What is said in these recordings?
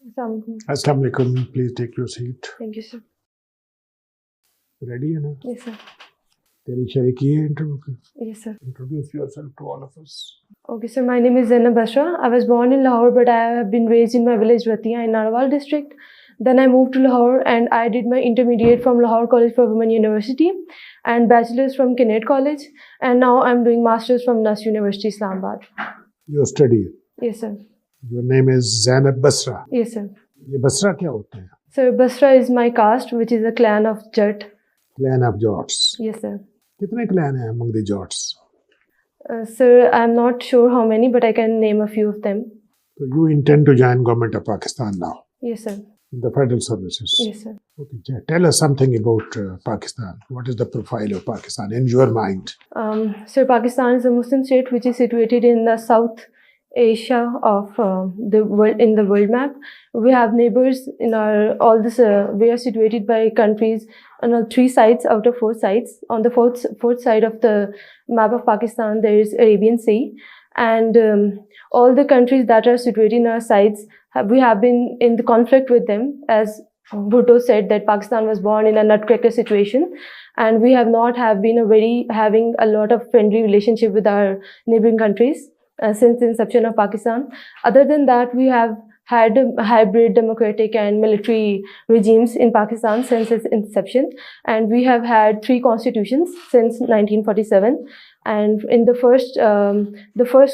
Assalamu alaikum. Please take your seat. Thank you, sir. Ready, Anna? Yes, sir. तेरी शरीकी है interview की? Yes, sir. Introduce yourself to all of us. Okay, sir. My name is Zainab Basra. I was born in Lahore, but I have been raised in my village Ratiya in Narwal district. Then I moved to Lahore and I did my intermediate from Lahore College for Women University and bachelor's from Kinnaird College. And now I'm doing master's from Nas University, Islamabad. You study. Yes, sir. Your name is Zainab Basra. Yes, sir. ये बसरा क्या होता है? Sir, Basra is my caste, which is a clan of Jat. Clan of Jots. Yes, sir. कितने clan हैं among the Jots? Sir, I'm not sure how many, but I can name a few of them. So you intend to join government of Pakistan now? Yes, sir. In the federal services? Yes, sir. Okay, tell us something about Pakistan. What is the profile of Pakistan in your mind? Sir, Pakistan is a Muslim state which is situated in the South Asia of the world, in the world map. We have neighbors in we are situated by countries on 3 sides out of 4 sides. On the fourth side of the map of Pakistan, there is Arabian Sea. And all the countries that are situated in our sides, we have been in the conflict with them. As Bhutto said, that Pakistan was born in a nutcracker situation. And we have not having a lot of friendly relationship with our neighboring countries. Since the inception of Pakistan. Other than that, we have had hybrid democratic and military regimes in Pakistan since its inception. And we have had 3 constitutions since 1947. And in the first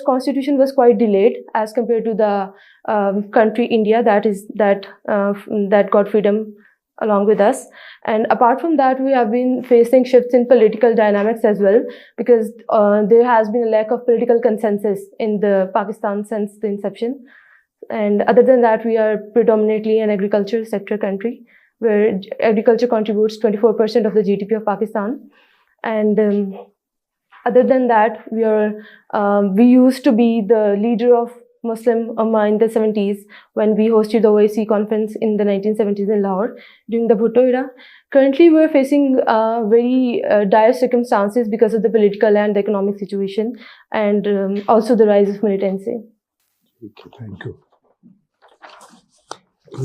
constitution was quite delayed as compared to the country India that got freedom along with us. And apart from that, we have been facing shifts in political dynamics as well, because there has been a lack of political consensus in the Pakistan since the inception. And other than that, we are predominantly an agricultural sector country, where agriculture contributes 24% of the GDP of Pakistan. And other than that, we used to be the leader of Muslim Ummah in the 70s when we hosted the OIC conference in the 1970s in Lahore during the Bhutto era. Currently, we are facing very dire circumstances because of the political and the economic situation, and also the rise of militancy. Okay, thank you.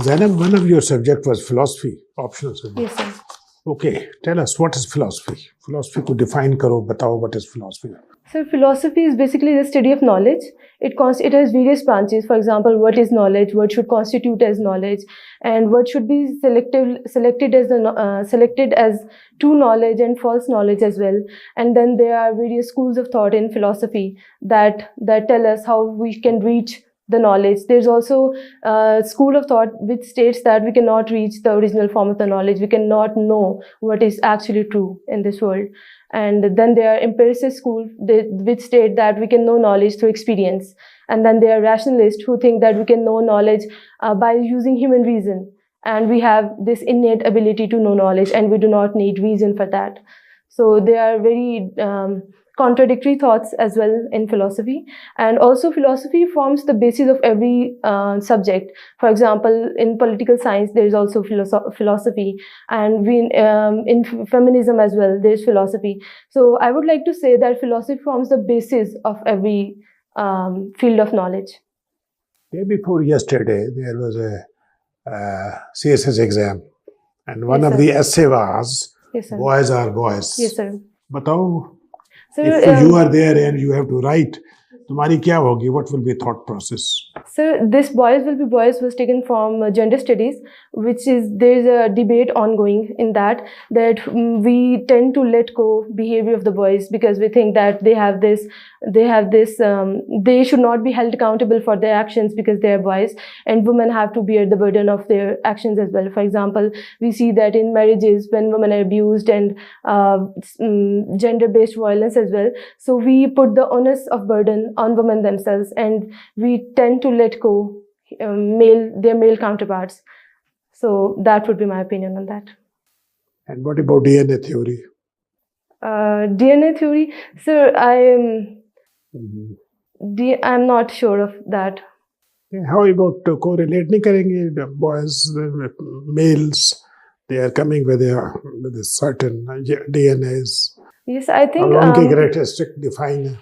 Zainab, one of your subject was philosophy, optional subject. Yes, sir. Okay, tell us, what is philosophy? Philosophy को define करो, बताओ what is philosophy? So philosophy is basically the study of knowledge. It has various branches. For example, what is knowledge? What should constitute as knowledge? And what should be selected as true knowledge and false knowledge as well. And then there are various schools of thought in philosophy that tell us how we can reach the knowledge. There's also a school of thought which states that we cannot reach the original form of the knowledge. We cannot know what is actually true in this world. And then there are empiricist schools which state that we can know knowledge through experience. And then there are rationalists who think that we can know knowledge by using human reason. And we have this innate ability to know knowledge, and we do not need reason for that. So there are very contradictory thoughts as well in philosophy. And also philosophy forms the basis of every subject. For example, in political science, there is also philosophy. And in feminism as well, there is philosophy. So I would like to say that philosophy forms the basis of every field of knowledge. Day before yesterday, there was a CSS exam. And one of the essay was, yes, sir. Boys are boys. Yes, sir. बताओ, Sir, if you are there and you have to write, तुम्हारी क्या होगी? What will be thought process? Sir, this boys will be boys was taken from gender studies, which is, there is a debate ongoing in that we tend to let go behavior of the boys because we think that they should not be held accountable for their actions because they are boys, and women have to bear the burden of their actions as well. For example, we see that in marriages when women are abused and gender-based violence as well. So we put the onus of burden on women themselves, and we tend to let go their male counterparts. So that would be my opinion on that. And what about DNA theory? DNA theory, sir, I'm not sure of that. How about correlate? नहीं करेंगे? The boys, males, they are coming with a certain DNAs. Yes, I think. उनकी characteristic define.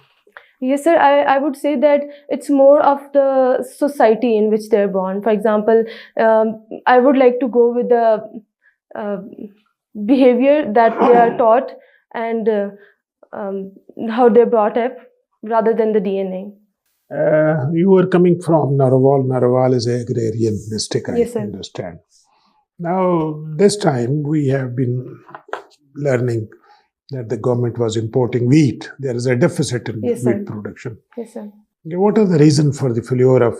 Yes, sir. I would say that it's more of the society in which they're born. For example, I would like to go with the uh, behavior that they are taught and how they're brought up rather than the DNA. You were coming from Narwal. Narwal is an agrarian district, I Yes, sir. understand. Now, this time we have been learning that the government was importing wheat. There is a deficit in Yes, sir. wheat production. Yes, sir. Okay, what are the reasons for the failure of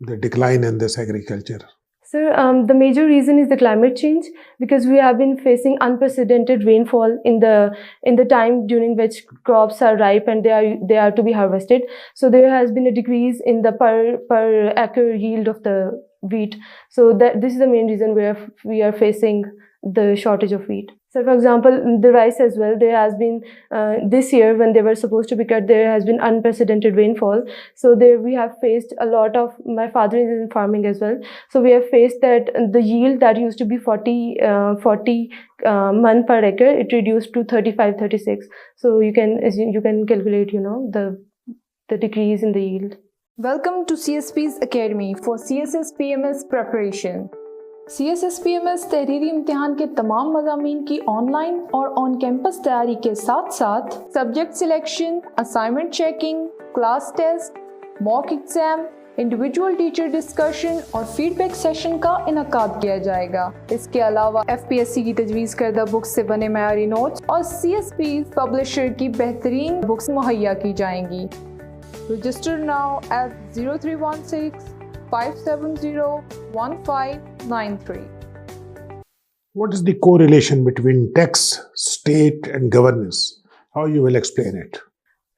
the decline in this agriculture? Sir, the major reason is the climate change, because we have been facing unprecedented rainfall in the time during which crops are ripe and they are to be harvested. So there has been a decrease in the per acre yield of the wheat. So this is the main reason we are facing the shortage of wheat. So, for example, the rice as well, there has been, this year when they were supposed to be cut, there has been unprecedented rainfall. So there we have faced a lot of, my father is in farming as well. So we have faced that the yield that used to be 40 mon per acre, it reduced to 35, 36. So you can calculate, the decrease in the yield. Welcome to CSP's Academy for CSS PMS preparation. CSS PMS तहरीरी इम्तिहान के तमाम मज़ामीन की online और on campus तैयारी के साथ साथ subject selection, assignment checking, class test, mock exam, individual teacher discussion और फीडबैक सेशन का इनकाद किया जाएगा। इसके अलावा FPSC की तजवीज़ करदा बुक्स से बने मयारी नोट्स और CSP पब्लिशर की बेहतरीन बुक्स मुहैया की जाएंगी। Register now at 0316 570-1593. What is the correlation between tax, state, and governance? How you will explain it?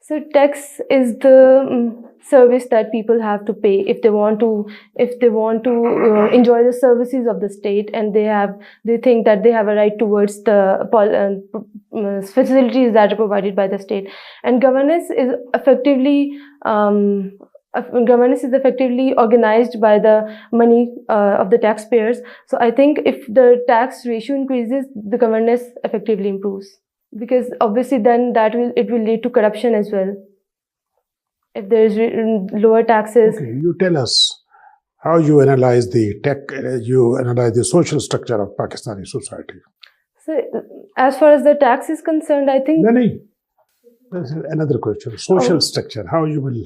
So tax is the service that people have to pay if they want to enjoy the services of the state, and they think that they have a right towards the facilities that are provided by the state. And governance is effectively organized by the money of the taxpayers. So I think if the tax ratio increases, the governance effectively improves, because obviously then it will lead to corruption as well. If there is lower taxes. Okay, you tell us how you analyze the social structure of Pakistani society. So as far as the tax is concerned, I think. No. This is another question. Social structure. How you will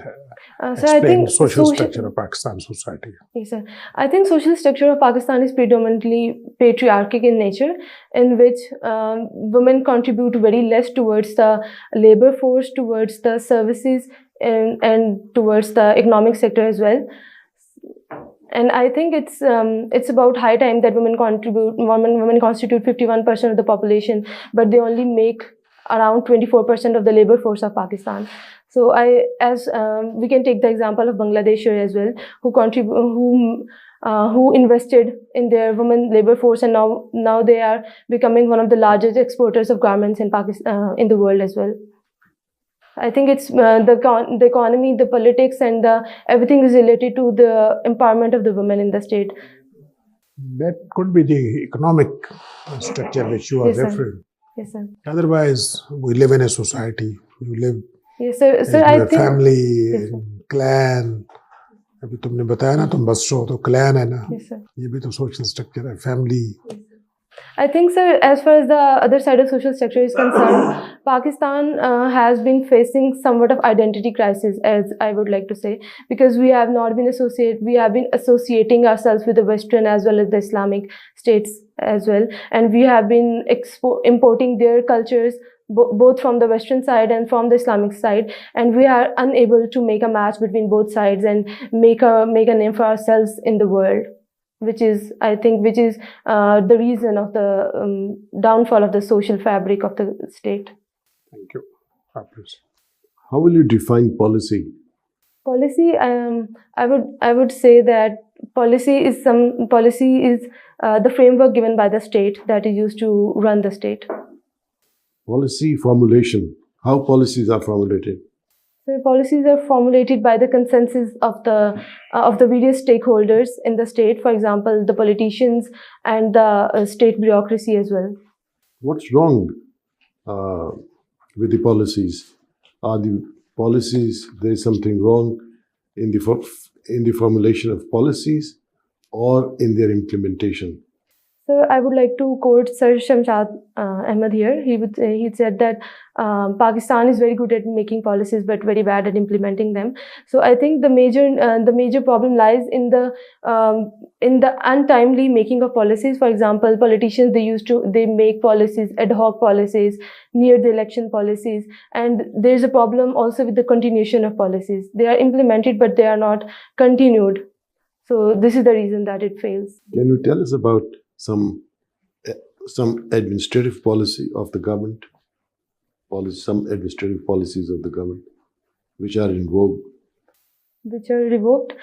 so I think social structure of Pakistan society? Yes, sir. I think social structure of Pakistan is predominantly patriarchal in nature, in which women contribute very less towards the labor force, towards the services, and towards the economic sector as well. And I think it's about high time that women constitute 51% of the population, but they only make around 24% of the labor force of Pakistan. So we can take the example of Bangladesh here as well, who invested in their women labor force, and now they are becoming one of the largest exporters of garments in Pakistan, in the world as well. I think it's the economy, the politics, and everything is related to the empowerment of the women in the state. That could be the economic structure which you are referring. Yes, sir. Otherwise, we live in a society. You live yes, sir. in a family, in clan. अभी तुमने बताया ना तुम बस हो तो clan है ना. Yes, sir. ये भी तो social structure है, family. I think, sir, as far as the other side of social structure is concerned, Pakistan has been facing somewhat of identity crisis, as I would like to say, because we have been associating ourselves with the Western as well as the Islamic states as well, and we have been importing their cultures both from the Western side and from the Islamic side, and we are unable to make a match between both sides and make a name for ourselves in the world, which is the reason of the downfall of the social fabric of the state. Thank you. Please. How will you define policy? Policy, I would say that policy is the framework given by the state that is used to run the state. Policy formulation. How policies are formulated? So policies are formulated by the consensus of the various stakeholders in the state. For example, the politicians and the state bureaucracy as well. What's wrong with the policies? Are the policies, there is something wrong in the formulation of policies or in their implementation? So I would like to quote Sir Shamshad Ahmed here. He said that Pakistan is very good at making policies but very bad at implementing them. So I think the major problem lies in the untimely making of policies. For example, politicians they make policies, ad hoc policies, near the election policies, and there is a problem also with the continuation of policies. They are implemented but they are not continued. So this is the reason that it fails. Can you tell us about some administrative policy of the government, some administrative policies of the government which are in vogue? Which are revoked.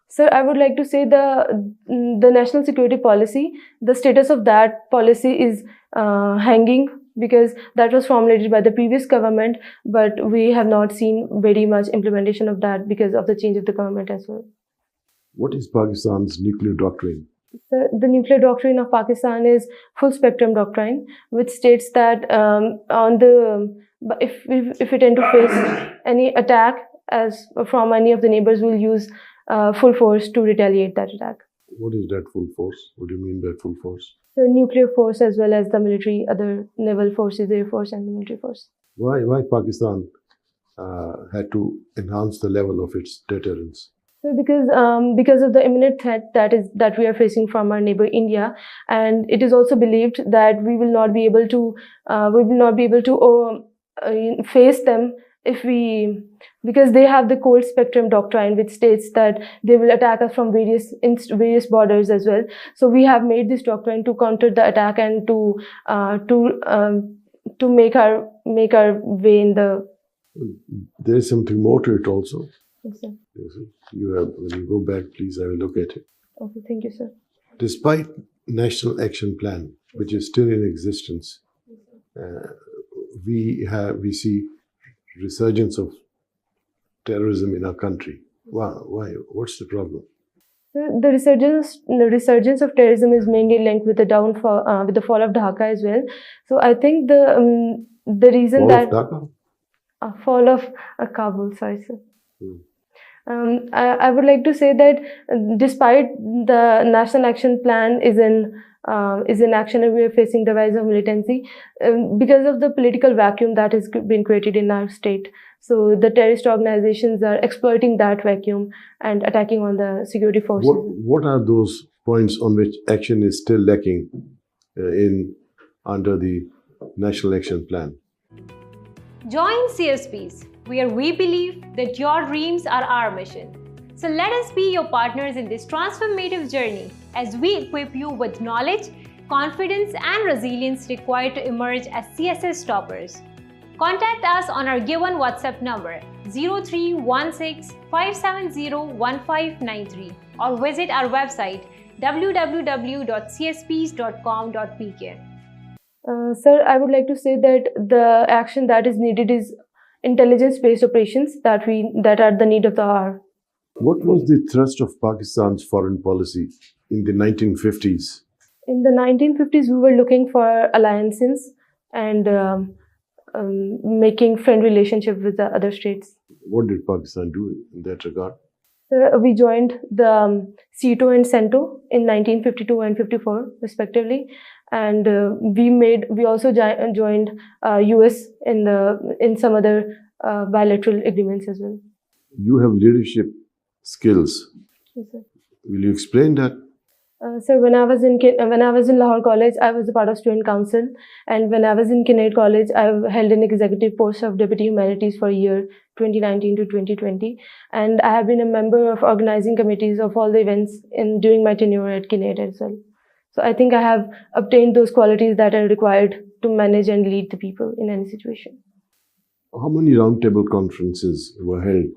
Sir, I would like to say the national security policy, the status of that policy is hanging, because that was formulated by the previous government, but we have not seen very much implementation of that because of the change of the government as well. What is Pakistan's nuclear doctrine? The nuclear doctrine of Pakistan is full spectrum doctrine, which states that if we tend to face any attack from any of the neighbors, we'll use full force to retaliate that attack. What is that full force? What do you mean by full force? The nuclear force as well as the military, other naval forces, air force, and the military force. Why Pakistan had to enhance the level of its deterrence? So because of the imminent threat that we are facing from our neighbor India, and it is also believed that we will not be able to face them because they have the cold spectrum doctrine, which states that they will attack us from various borders as well. So we have made this doctrine to counter the attack and to make our way in the. There is something more to it also. Yes, sir. Yes, when you go back, please have a look at it. Okay, thank you, sir. Despite National Action Plan, which is still in existence, we see resurgence of terrorism in our country. Why? What's the problem? The resurgence of terrorism is mainly linked with the downfall, with the fall of Dhaka as well. So I think the reason Fall of Dhaka? Fall of Kabul. Sorry, sir. I would like to say that despite the National Action Plan is in action and we are facing the rise of militancy because of the political vacuum that has been created in our state. So the terrorist organizations are exploiting that vacuum and attacking on the security forces. What are those points on which action is still lacking under the National Action Plan? Join CSPs, where we believe that your dreams are our mission. So let us be your partners in this transformative journey as we equip you with knowledge, confidence, and resilience required to emerge as CSS toppers. Contact us on our given WhatsApp number 0316 570 1593 or visit our website www.csps.com.pk. Sir, I would like to say that the action that is needed is intelligence-based operations that are the need of the hour. What was the thrust of Pakistan's foreign policy in the 1950s? In the 1950s, we were looking for alliances and making friend relationship with the other states. What did Pakistan do in that regard? So we joined the CETO and CENTO in 1952 and 54 respectively, and we also joined US in some other bilateral agreements as well. You have leadership skills. Yes, sir. Will you explain that? Sir, when I was in Lahore College, I was a part of student council, and when I was in Kinnaird College, I held an executive post of Deputy Humanities for year 2019 to 2020, and I have been a member of organizing committees of all the events during my tenure at Kinnaird as well. So I think I have obtained those qualities that are required to manage and lead the people in any situation. How many roundtable conferences were held?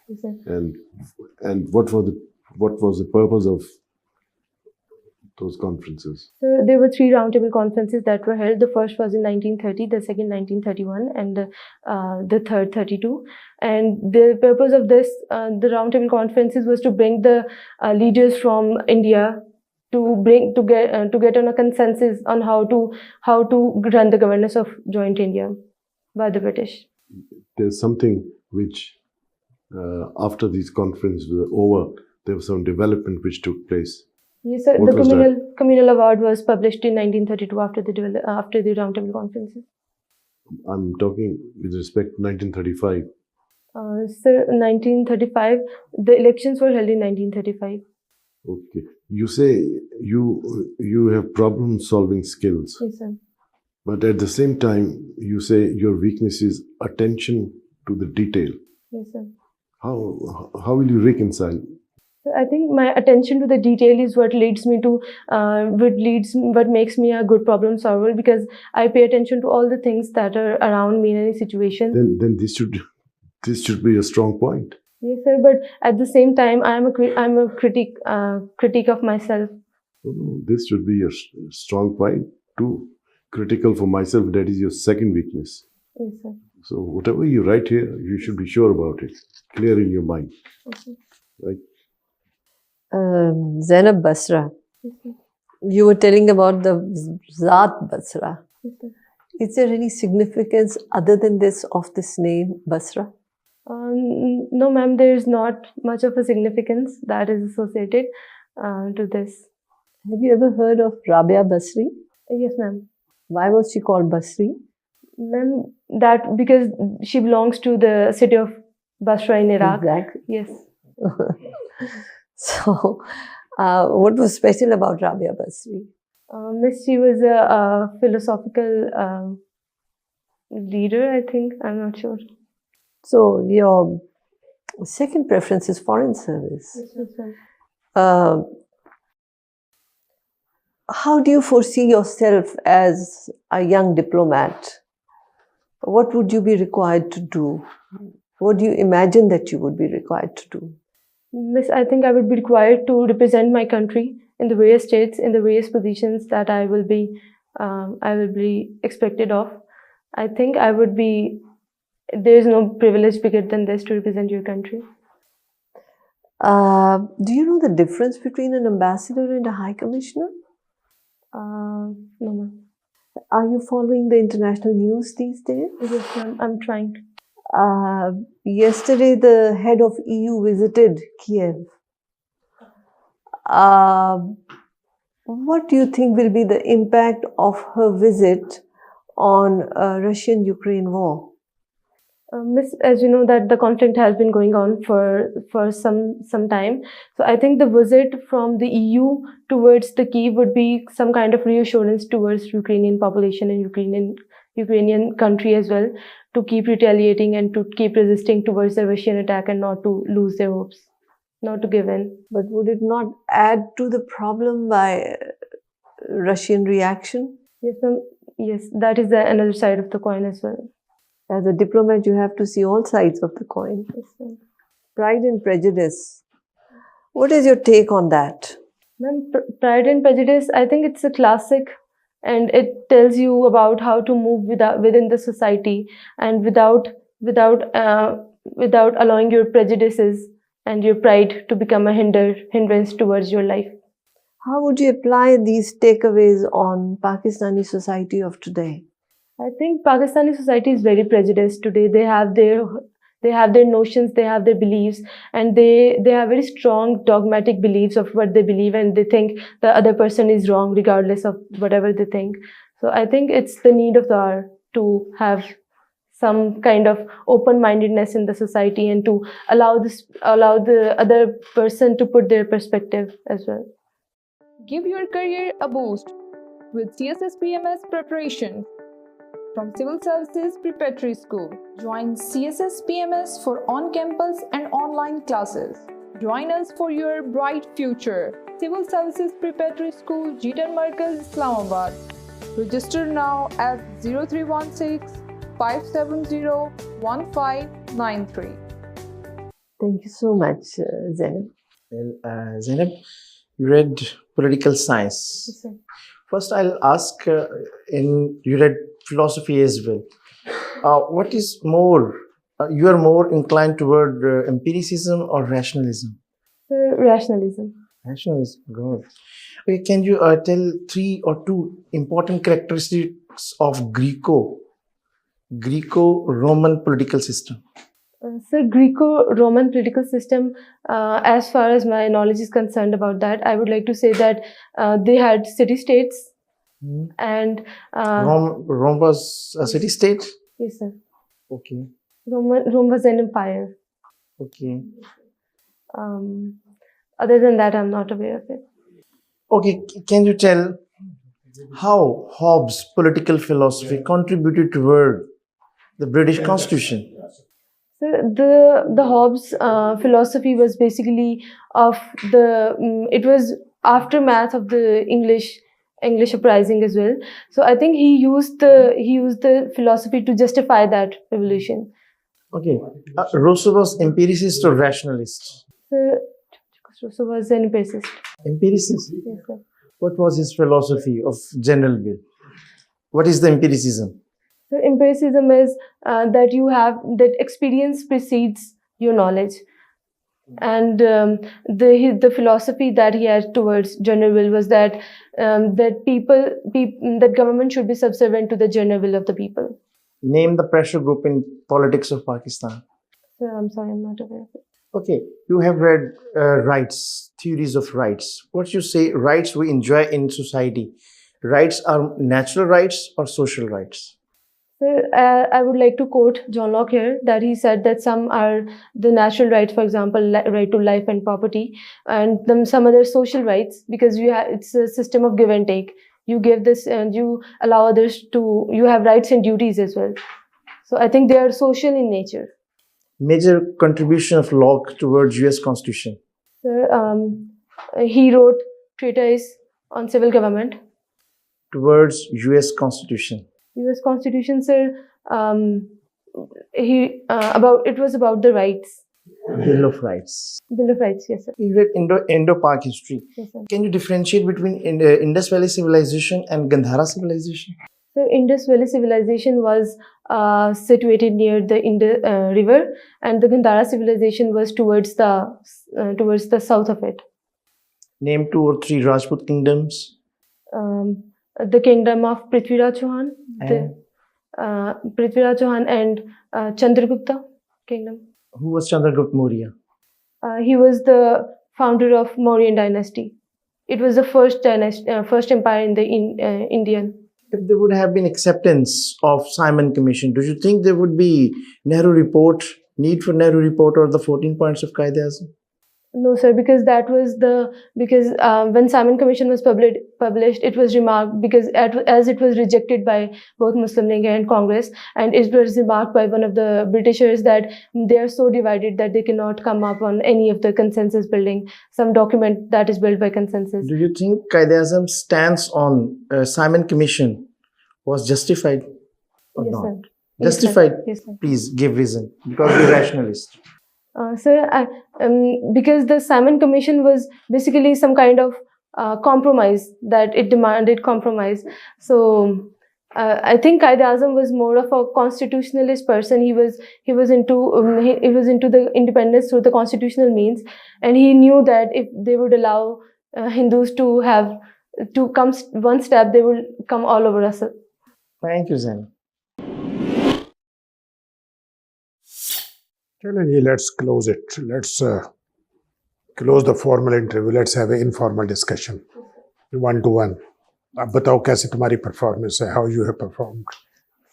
Yes, sir. And what was the purpose of those conferences? So there were 3 roundtable conferences that were held. The first was in 1930, the second 1931, and the third 32. And the purpose of the roundtable conferences was to bring the leaders from India to get on a consensus on how to run the governance of joint India. by the British. There's something which, after these conferences were over, there was some development which took place. Yes, sir. What The was that? communal award was published in 1932 after the Round Table Conferences. I'm talking with respect to 1935. Sir, 1935, the elections were held in 1935. Okay. You say you have problem solving skills, Yes, sir. but at the same time, you say your weakness is attention to the detail. Yes, sir. How will you reconcile? I think my attention to the detail is what leads me to, what makes me a good problem solver, because I pay attention to all the things that are around me in any situation. Then this should be a strong point. Yes, sir. But at the same time, I'm a critique of myself. No, this should be a strong point. Too critical for myself. That is your second weakness. Yes, sir. So whatever you write here, you should be sure about it, clear in your mind. Okay. Right? Zainab Basra, Yes, sir. you were telling about the Zat Basra. Yes, sir. Is there any significance other than this of this name, Basra? No, ma'am, there is not much of a significance that is associated to this. Have you ever heard of Rabia Basri? Yes, ma'am. Why was she called Basri? Ma'am, that because she belongs to the city of Basra in Iraq. Exactly. Yes. So, what was special about Rabia Basri? Miss, she was a philosophical leader, I think. I'm not sure. So, your second preference is foreign service. Yes, ma'am. How do you foresee yourself as a young diplomat? What would you be required to do? What do you imagine that you would be required to do? Miss, I think I would be required to represent my country in the various states, in the various positions that I will be expected of. I think I would be. There is no privilege bigger than this to represent your country. Do you know the difference between an ambassador and a high commissioner? No, ma'am. Are you following the international news these days? Yes, ma'am. I'm trying. Yesterday, the head of EU visited Kiev. What do you think will be the impact of her visit on Russian-Ukraine war? Miss, as you know that the conflict has been going on for some time. So I think the visit from the EU towards the Kiev would be some kind of reassurance towards Ukrainian population and Ukrainian country as well, to keep retaliating and to keep resisting towards the Russian attack and not to lose their hopes, not to give in. But would it not add to the problem by Russian reaction? Yes, ma'am. Yes, that is another side of the coin as well. As a diplomat, you have to see all sides of the coin. Yes, ma'am. Pride and Prejudice. What is your take on that? Ma'am, Pride and Prejudice, I think it's a classic, and it tells you about how to move within the society and without allowing your prejudices and your pride to become a hindrance towards your life. How would you apply these takeaways on Pakistani society of today? I think Pakistani society is very prejudiced today. They have their notions, they have their beliefs, and they have very strong dogmatic beliefs of what they believe, and they think the other person is wrong regardless of whatever they think. So I think it's the need of the hour to have some kind of open-mindedness in the society and to allow the other person to put their perspective as well. Give your career a boost with CSS PMS preparation. From Civil Services Preparatory School, join CSS PMS for on-campus and online classes. Join us for your bright future. Civil Services Preparatory School, Jeetan Markaz, Islamabad. Register now at 0316-570-1593. Thank you so much, Zainab. Well, Zainab, you read political science. Yes, sir. First, I'll ask, you read philosophy as well. What is more, you are more inclined toward empiricism or rationalism? Rationalism. Rationalism, good. Okay, can you tell 3 or 2 important characteristics of Greco Greco-Roman political system? So Greco-Roman political system, as far as my knowledge is concerned about that, I would like to say that they had city-states and Rome was a city-state? yes, sir. Okay. Rome was an empire. Okay. Other than that, I'm not aware of it. Okay, can you tell how Hobbes' political philosophy contributed toward the British Constitution? So the Hobbes philosophy was basically of it was aftermath of the English uprising as well. So I think he used the philosophy to justify that revolution. Okay, Rousseau was empiricist or rationalist? So Rousseau was an empiricist. Empiricist? Yes, sir. What was his philosophy of general will? What is the empiricism? So empiricism is that experience precedes your knowledge, and the philosophy that he had towards general will was that that government should be subservient to the general will of the people. Name the pressure group in politics of Pakistan. So I'm sorry, I'm not aware of it. Okay, you have read rights, theories of rights. What you say, rights we enjoy in society. Rights are natural rights or social rights? So, I would like to quote John Locke here, that he said that some are the natural rights, for example, right to life and property, and then some other social rights, because it's a system of give and take. You give this and you allow others to, you have rights and duties as well. So I think they are social in nature. Major contribution of Locke towards US Constitution? So, he wrote treatise on civil government. Towards US Constitution? US Constitution, sir, it was about the rights. Bill of Rights. Bill of Rights, yes, sir. You read Indo-Pak history. Yes, sir. Can you differentiate between Indus Valley Civilization and Gandhara Civilization? So Indus Valley Civilization was situated near the Indus river, and the Gandhara Civilization was towards the south of it. Name 2 or 3 Rajput kingdoms. The kingdom of Prithviraj Chauhan, Prithviraj Chauhan and Chandragupta kingdom. Who was Chandragupta Maurya? He was the founder of Mauryan dynasty. It was the first empire in the Indian. If there would have been acceptance of Simon Commission, do you think there would be need for Nehru report or the 14 points of Qaeda-e-Azam? No, sir, because when Simon Commission was published, it was remarked, because as it was rejected by both Muslim League and Congress, and it was remarked by one of the Britishers that they are so divided that they cannot come up on any of the consensus building, some document that is built by consensus. Do you think Qaeda-e-Azam's stance on Simon Commission was justified or Yes, not? sir. Justified? Yes, sir. Please give reason, because you're rationalist. Sir, because the Simon Commission was basically some kind of compromise, that it demanded compromise. So I think Qaeda-e-Azam was more of a constitutionalist person. He was into the independence through the constitutional means, and he knew that if they would allow Hindus to come one step, they will come all over us. Thank you, Zainab. Let's close it. Let's close the formal interview. Let's have an informal discussion, one-to-one. अब बताओ कैसे तुम्हारी performance है? How you have performed?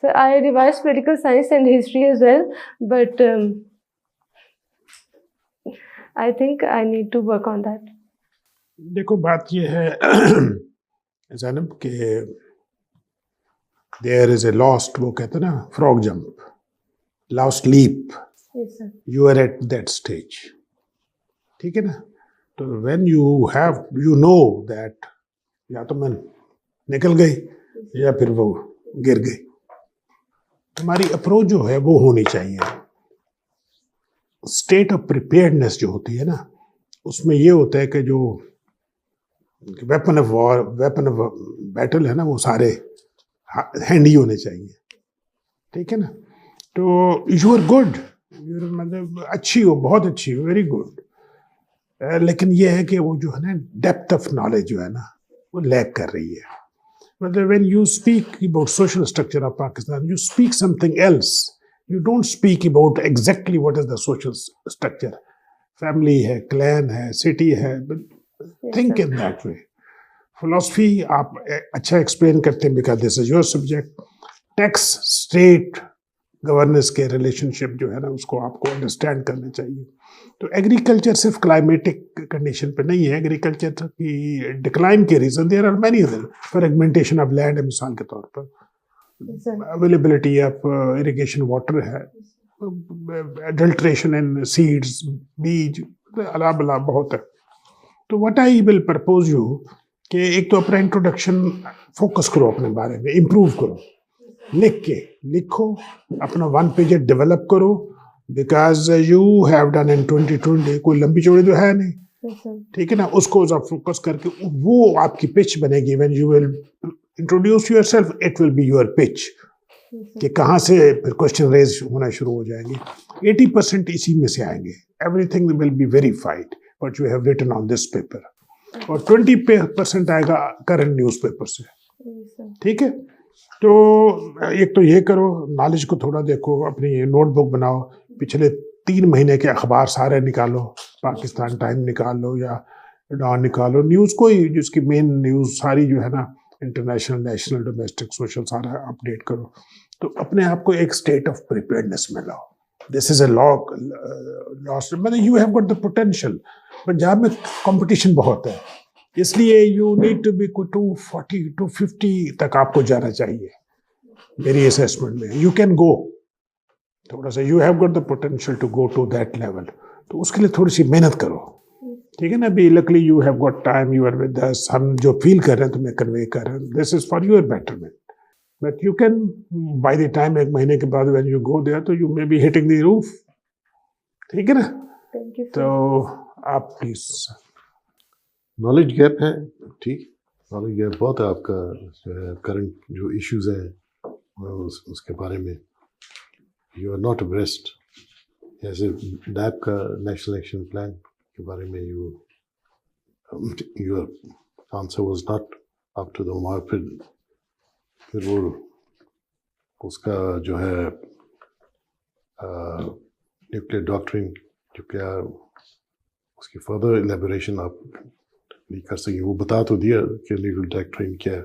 So I revised political science and history as well, but I think I need to work on that. देखो बात ये है ज़ैनब कि there is a lost, वो कहते हैं ना, frog jump, lost leap. Yes, sir. You are at that stage. ठीक है ना? तो when you know that या तो मैं निकल गई या फिर वो गिर गई, तुम्हारी अप्रोच जो है वो होनी चाहिए. स्टेट ऑफ प्रिपेयर्डनेस जो होती है ना, उसमें ये होता है कि जो weapon of war, weapon of battle है ना, वो सारे हैंडी होने चाहिए. ठीक है ना? तो यू आर गुड, मतलब अच्छी हो, बहुत अच्छी हो, वेरी गुड. लेकिन ये है कि वो जो है ना, डेप्थ ऑफ नॉलेज जो है ना, वो लैक कर रही है. But when you speak about social structure of Pakistan, you speak something else. You don't speak about exactly what is the social structure. Family है, clan है, city है. But think in that way. Philosophy आप अच्छा explain करते हैं because this is your subject. Tax, state, governance के relationship जो है ना उसको आपको अंडरस्टैंड करना चाहिए. तो एग्रीकल्चर सिर्फ क्लाइमेटिक कंडीशन पे नहीं है. एग्रीकल्चर की डिक्लाइन के reason there are many other. Fragmentation of land है मिसाल के तौर पर, अवेलेबिलिटी ऑफ इरिगेशन वाटर है, अडल्ट्रेशन इन सीड्स, बीज, अला बला बहुत है. तो what I will propose you कि एक तो अपना इंट्रोडक्शन फोकस करो, अपने बारे में इम्प्रूव करो, लिखो, अपना 1 पेज डेवलप करो, because you have done in 2020. कोई लंबी चौड़ी तो है नहीं, ठीक है ना. उसको आप फोकस करके वो आपकी पिच बनेगी. When you will introduce yourself it will be your pitch कि कहाँ से फिर क्वेश्चन रेज होना शुरू हो जाएंगे. 80% इसी में से आएंगे. Everything will be verified but you have written on this paper, और 20% आएगा करंट न्यूज़पेपर से. ठीक है. तो एक तो ये करो, नॉलेज को थोड़ा देखो, अपनी नोटबुक बनाओ, पिछले 3 महीने के अखबार सारे निकालो, पाकिस्तान टाइम निकाल लो या डॉन निकालो, न्यूज़ कोई जिसकी मेन न्यूज़ सारी जो है ना इंटरनेशनल, नेशनल, डोमेस्टिक, सोशल सारा अपडेट करो. तो अपने आप को एक स्टेट ऑफ प्रिपेयर्डनेस में लाओ. दिस इज अ लॉस्ट, मतलब you have got the potential. Punjab में कंपटीशन बहुत है, इसलिए यू नीड टू बी 240 250 तक आपको जाना चाहिए मेरी असेसमेंट में. यू कैन गो थोड़ा सा, you have got the potential to go to that level. तो उसके लिए थोड़ी सी मेहनत करो, ठीक है ना. अभी luckily you have got time, you are with us. हम जो फील कर रहे हैं तुम्हें कन्वे कर रहे हैं. This is for your betterment. But you can by the time, 1 महीने के बाद व्हेन यू गो देयर, तो you may be hitting the roof. ठीक है ना. तो आप प्लीज. नॉलेज गैप है, ठीक, नॉलेज गैप बहुत है आपका. करंट जो इश्यूज हैं उसके बारे में यू आर नॉट अब्रेस्ट. जैसे नैब का नेशनल एक्शन प्लान के बारे में your answer was not up to the mark. फिर वो उसका जो है न्यूक्लियर डॉक्ट्रिन जो क्या उसकी फर्दर एलेबोरेशन आप नहीं कर सकें. वो बता तो दिया कि न्यूक्लियर डॉक्ट्रिन क्या है,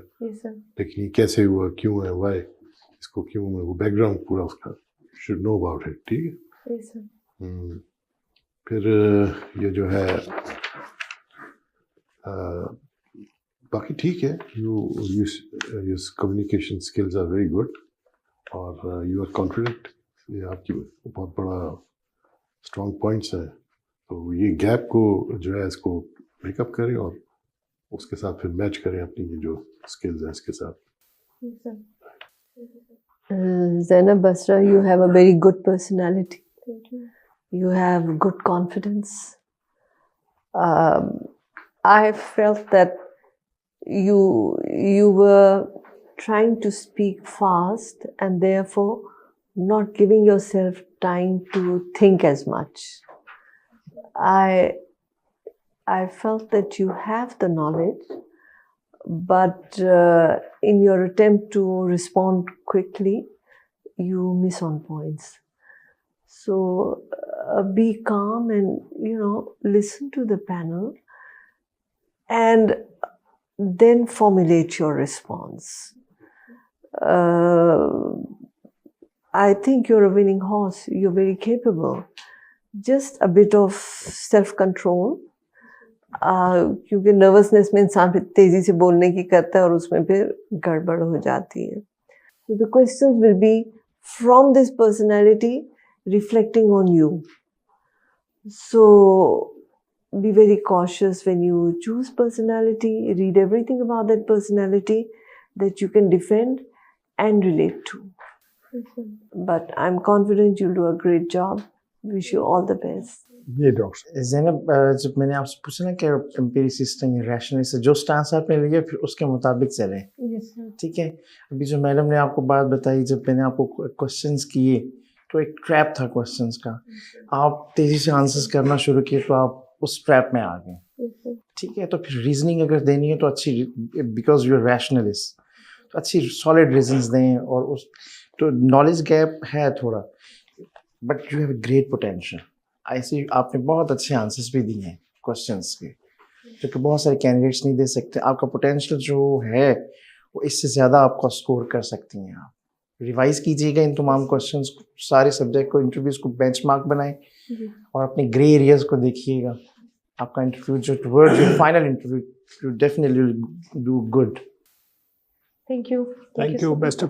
लेकिन ये कैसे हुआ, क्यों है, वाई, इसको क्यों है, वो बैकग्राउंड पूरा उसका शुड नो अबाउट इट. ठीक है. फिर ये जो है बाकी ठीक है. You communication skills are very good और यू आर कॉन्फिडेंट. ये आपकी बहुत बड़ा स्ट्रॉन्ग पॉइंट्स है. तो ये गैप को जो है इसको मेकअप करें और उसके साथ फिर मैच करें अपनी ये जो स्किल्स हैं इसके साथ. Zainab Basra, you have a very good personality. Thank you. You have good confidence. I felt that you were trying to speak fast and therefore not giving yourself time to think as much. I felt that you have the knowledge, but in your attempt to respond quickly, you miss on points. So be calm and listen to the panel and then formulate your response. I think you're a winning horse. You're very capable. Just a bit of self-control. क्योंकि nervousness में इंसान फिर तेजी से बोलने की करता है और उसमें फिर गड़बड़ हो जाती है. So the questions will be from this personality reflecting on you. So be very cautious when you choose personality. Read everything about that personality that you can defend and relate to. But I'm confident you'll do a great job. Wish you all the best. ये doctor Zainab, जब मैंने आपसे पूछा ना कि एम्पिरिसिस्ट हैं, rationalist है, जो स्टांस आपने लिया फिर उसके मुताबिक चलें. ठीक है. अभी जो मैडम ने आपको बात बताई, जब मैंने आपको क्वेश्चंस किए तो एक ट्रैप था क्वेश्चंस का. आप तेज़ी से आंसर्स करना शुरू किए तो आप उस ट्रैप में आ गए. ठीक है. तो फिर रीजनिंग अगर देनी है तो अच्छी, बिकॉज यू आर रैशनलिस्ट, तो अच्छी सॉलिड रीजंस दें। और उस तो नॉलेज गैप है थोड़ा, but you have great potential. ऐसे आपने बहुत अच्छे आंसर्स भी दिए हैं क्वेश्चंस के, जो कि बहुत सारे कैंडिडेट्स नहीं दे सकते। आपका पोटेंशियल जो है वो इससे ज़्यादा आपका स्कोर कर सकती हैं। आप रिवाइज कीजिएगा इन तमाम क्वेश्चंस, सारे सब्जेक्ट को, इंटरव्यूज को बेंचमार्क बनाएं और अपने ग्रे एरियाज को देखिएगा। आपका इंटरव्यू जो towards your final interview, you definitely do good. Thank you. Thank you. Best of